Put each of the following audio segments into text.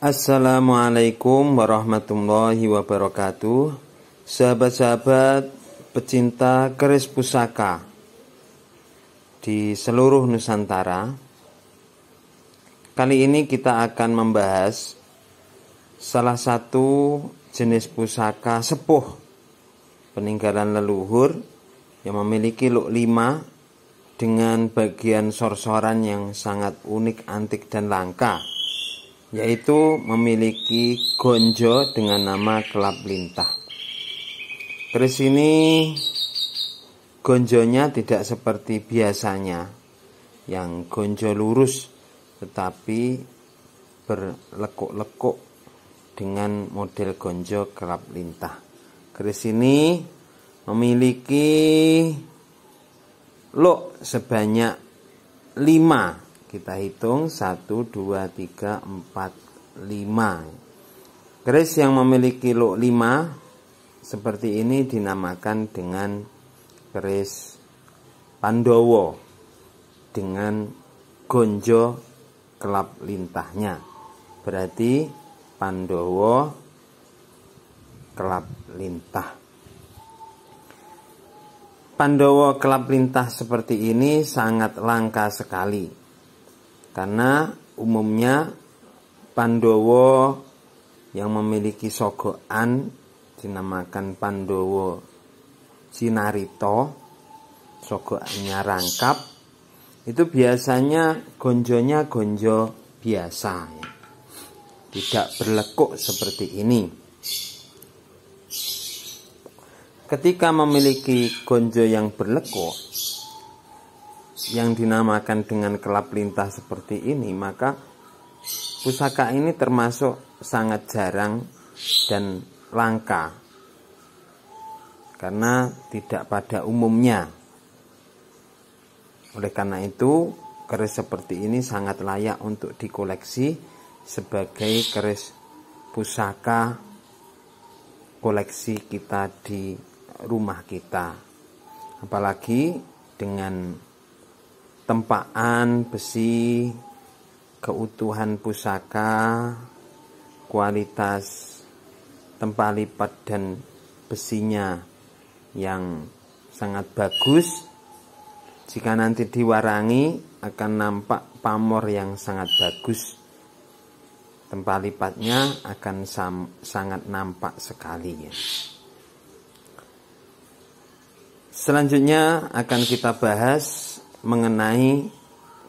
Assalamualaikum warahmatullahi wabarakatuh. Sahabat-sahabat pecinta keris pusaka di seluruh Nusantara, kali ini kita akan membahas salah satu jenis pusaka sepuh peninggalan leluhur yang memiliki luk 5 dengan bagian sorsoran yang sangat unik, antik, dan langka, yaitu memiliki gonjo dengan nama kelap lintah. Keris ini gonjonya tidak seperti biasanya yang gonjo lurus, tetapi berlekuk-lekuk dengan model gonjo kelap lintah. Keris ini memiliki luk sebanyak 5. Kita hitung 1, 2, 3, 4, 5. Keris yang memiliki luk 5 seperti ini dinamakan dengan keris Pandowo dengan gonjo kelap lintahnya. Berarti Pandowo kelap lintah. Pandowo kelap lintah seperti ini sangat langka sekali, karena umumnya Pandowo yang memiliki sogokan dinamakan Pandowo Cinarito, sogokannya rangkap, itu biasanya gonjonya gonjo biasa, tidak berlekuk seperti ini. Ketika memiliki gonjo yang berlekuk yang dinamakan dengan kelap lintah seperti ini, maka pusaka ini termasuk sangat jarang dan langka karena tidak pada umumnya. Oleh karena itu, keris seperti ini sangat layak untuk dikoleksi sebagai keris pusaka koleksi kita di rumah kita. Apalagi dengan tempaan besi, keutuhan pusaka, kualitas tempat lipat dan besinya yang sangat bagus. Jika nanti diwarangi akan nampak pamor yang sangat bagus. Tempat lipatnya akan sangat nampak sekali, ya. Selanjutnya akan kita bahas mengenai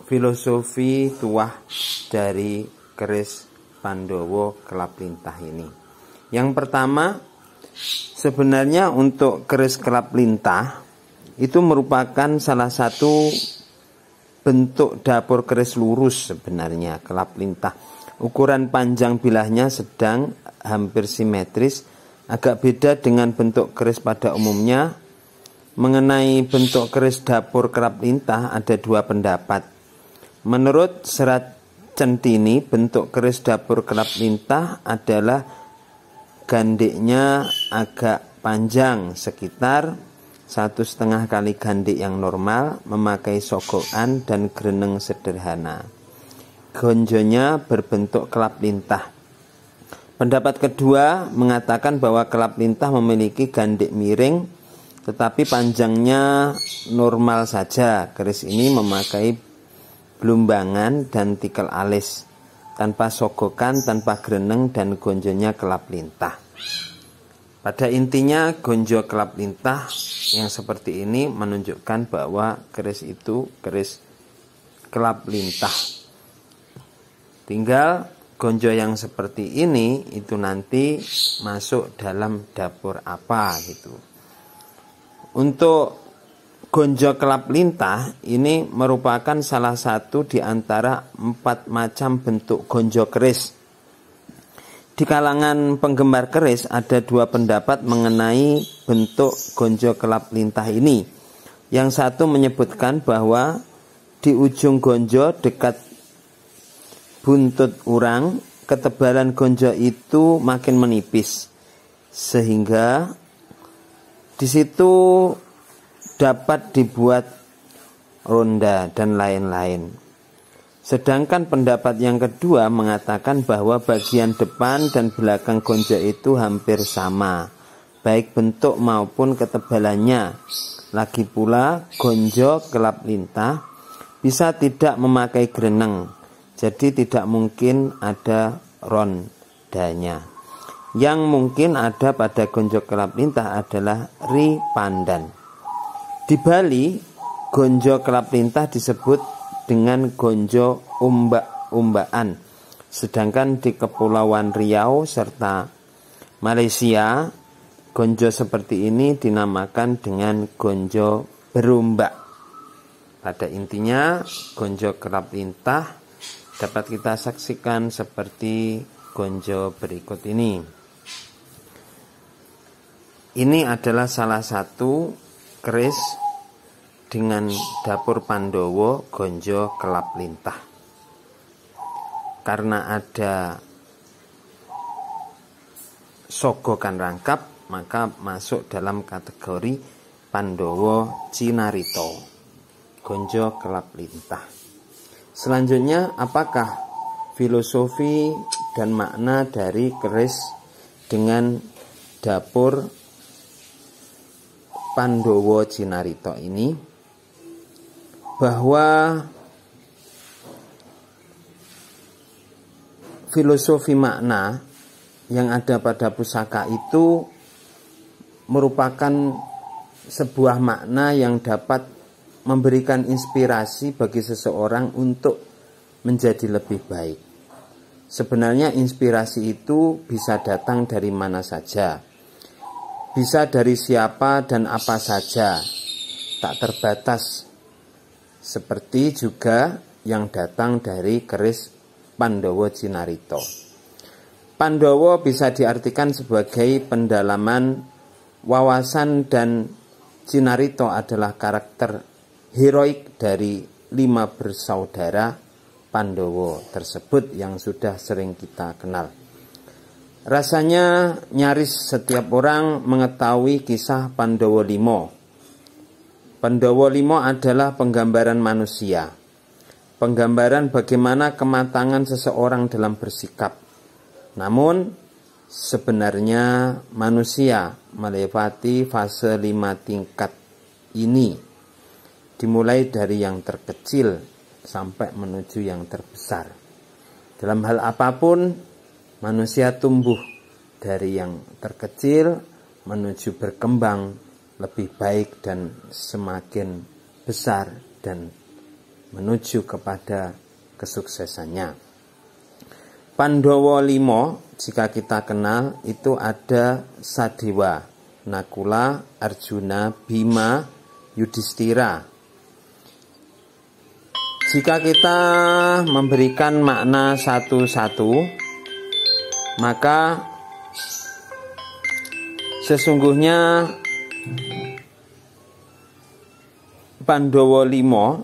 filosofi tuah dari keris Pandowo kelap lintah ini. Yang pertama, sebenarnya untuk keris kelap lintah itu merupakan salah satu bentuk dapur keris lurus. Sebenarnya kelap lintah, ukuran panjang bilahnya sedang, hampir simetris, agak beda dengan bentuk keris pada umumnya. Mengenai bentuk keris dapur kelap lintah ada dua pendapat. Menurut Serat Centini, bentuk keris dapur kelap lintah adalah gandiknya agak panjang, sekitar 1,5 kali gandik yang normal, memakai sogokan dan greneng sederhana. Gonjonya berbentuk kelap lintah. Pendapat kedua mengatakan bahwa kelap lintah memiliki gandik miring, tetapi panjangnya normal saja. Keris ini memakai belumbangan dan tikel alis, tanpa sogokan, tanpa greneng, dan gonjonya kelap lintah. Pada intinya, gonjo kelap lintah yang seperti ini menunjukkan bahwa keris itu keris kelap lintah. Tinggal gonjo yang seperti ini itu nanti masuk dalam dapur apa gitu. Untuk gonjo kelap lintah ini merupakan salah satu di antara 4 macam bentuk gonjo keris. Di kalangan penggemar keris ada 2 pendapat mengenai bentuk gonjo kelap lintah ini. Yang satu menyebutkan bahwa di ujung gonjo dekat buntut urang, ketebalan gonjo itu makin menipis, sehingga di situ dapat dibuat ronda dan lain-lain. Sedangkan pendapat yang kedua mengatakan bahwa bagian depan dan belakang gonjo itu hampir sama, baik bentuk maupun ketebalannya. Lagi pula gonjo kelap lintah bisa tidak memakai greneng, jadi tidak mungkin ada rondanya. Yang mungkin ada pada gonjo kelap lintah adalah ri pandan. Di Bali, gonjo kelap lintah disebut dengan gonjo umbak-umbaan. Sedangkan di Kepulauan Riau serta Malaysia, gonjo seperti ini dinamakan dengan gonjo berumbak. Pada intinya, gonjo kelap lintah dapat kita saksikan seperti gonjo berikut ini. Ini adalah salah satu keris dengan dapur Pandowo gonjo kelap lintah. Karena ada sogokan rangkap, maka masuk dalam kategori Pandowo Cinarito, gonjo kelap lintah. Selanjutnya, apakah filosofi dan makna dari keris dengan dapur Pandowo Cinarito ini? Bahwa filosofi makna yang ada pada pusaka itu merupakan sebuah makna yang dapat memberikan inspirasi bagi seseorang untuk menjadi lebih baik. Sebenarnya inspirasi itu bisa datang dari mana saja, bisa dari siapa dan apa saja, tak terbatas. Seperti juga yang datang dari keris Pandowo Cinarito. Pandowo bisa diartikan sebagai pendalaman wawasan, dan Cinarito adalah karakter heroik dari 5 bersaudara Pandowo tersebut yang sudah sering kita kenal. Rasanya nyaris setiap orang mengetahui kisah Pandowo Limo. Pandowo Limo adalah penggambaran manusia, penggambaran bagaimana kematangan seseorang dalam bersikap. Namun sebenarnya manusia melewati fase 5 tingkat ini, dimulai dari yang terkecil sampai menuju yang terbesar. Dalam hal apapun, manusia tumbuh dari yang terkecil menuju berkembang lebih baik dan semakin besar dan menuju kepada kesuksesannya. Pandowo Limo, jika kita kenal, itu ada Sadewa, Nakula, Arjuna, Bima, Yudhistira. Jika kita memberikan makna satu-satu, maka sesungguhnya Pandowo Limo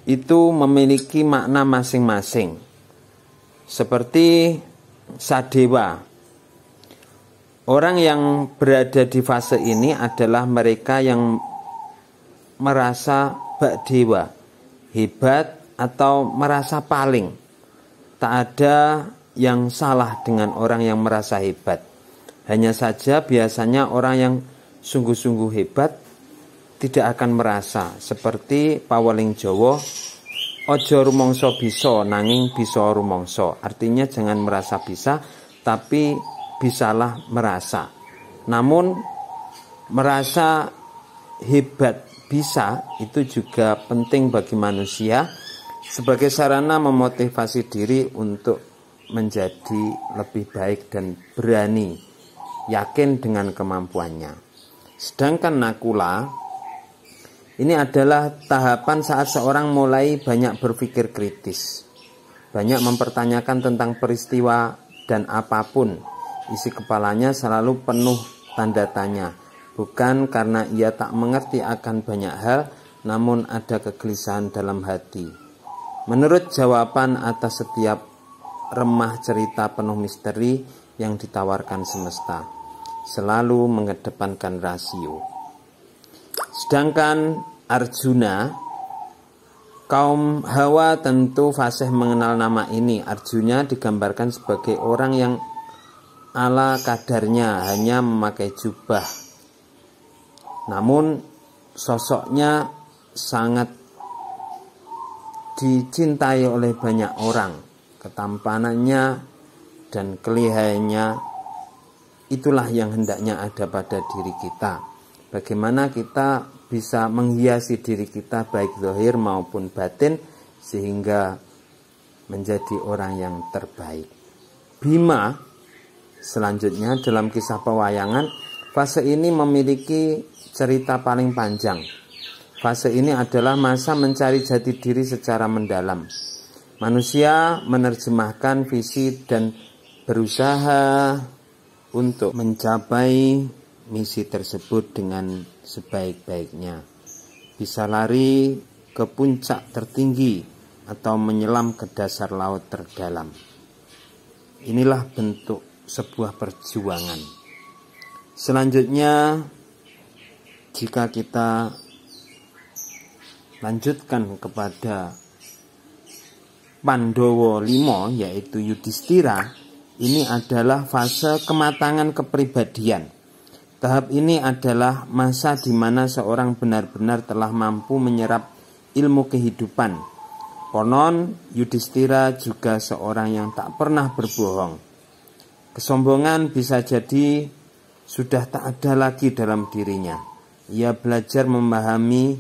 itu memiliki makna masing-masing. Seperti Sadewa, orang yang berada di fase ini adalah mereka yang merasa bak dewa, hebat atau merasa paling. Tak ada yang salah dengan orang yang merasa hebat. Hanya saja biasanya orang yang sungguh-sungguh hebat tidak akan merasa, seperti paweling Jawa, ojo rumangsa bisa nanging bisa rumangsa. Artinya jangan merasa bisa, tapi bisalah merasa. Namun merasa hebat bisa itu juga penting bagi manusia sebagai sarana memotivasi diri untuk menjadi lebih baik dan berani, yakin dengan kemampuannya. Sedangkan Nakula ini adalah tahapan saat seorang mulai banyak berpikir kritis, banyak mempertanyakan tentang peristiwa dan apapun. Isi kepalanya selalu penuh tanda tanya, bukan karena ia tak mengerti akan banyak hal, namun ada kegelisahan dalam hati. Menurut jawaban atas setiap remah cerita penuh misteri yang ditawarkan semesta, selalu mengedepankan rasio. Sedangkan Arjuna, Kaum Hawa tentu fasih mengenal nama ini. Arjuna digambarkan sebagai orang yang ala kadarnya, hanya memakai jubah. Namun sosoknya sangat dicintai oleh banyak orang. Ketampanannya dan kelihayannya itulah yang hendaknya ada pada diri kita. Bagaimana kita bisa menghiasi diri kita baik zahir maupun batin sehingga menjadi orang yang terbaik. Bima selanjutnya dalam kisah pewayangan, fase ini memiliki cerita paling panjang. Fase ini adalah masa mencari jati diri secara mendalam. Manusia menerjemahkan visi dan berusaha untuk mencapai misi tersebut dengan sebaik-baiknya. Bisa lari ke puncak tertinggi atau menyelam ke dasar laut terdalam. Inilah bentuk sebuah perjuangan. Selanjutnya, jika kita lanjutkan kepada Pandowo 5, yaitu Yudhistira, ini adalah fase kematangan kepribadian. Tahap ini adalah masa di mana seorang benar-benar telah mampu menyerap ilmu kehidupan. Konon Yudhistira juga seorang yang tak pernah berbohong. Kesombongan bisa jadi sudah tak ada lagi dalam dirinya. Ia belajar memahami,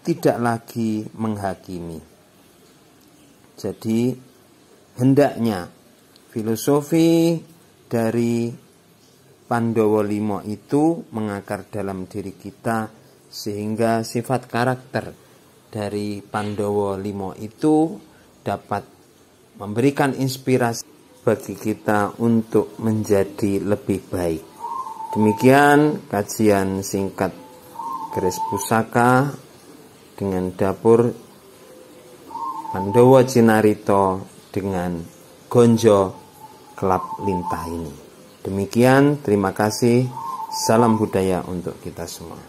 tidak lagi menghakimi. Jadi hendaknya filosofi dari Pandowo 5 itu mengakar dalam diri kita sehingga sifat karakter dari Pandowo 5 itu dapat memberikan inspirasi bagi kita untuk menjadi lebih baik. Demikian kajian singkat Keris Pusaka dengan dapur Pandowo Cinarito dengan Gonjo Kelap Lintah ini. Demikian, terima kasih. Salam budaya untuk kita semua.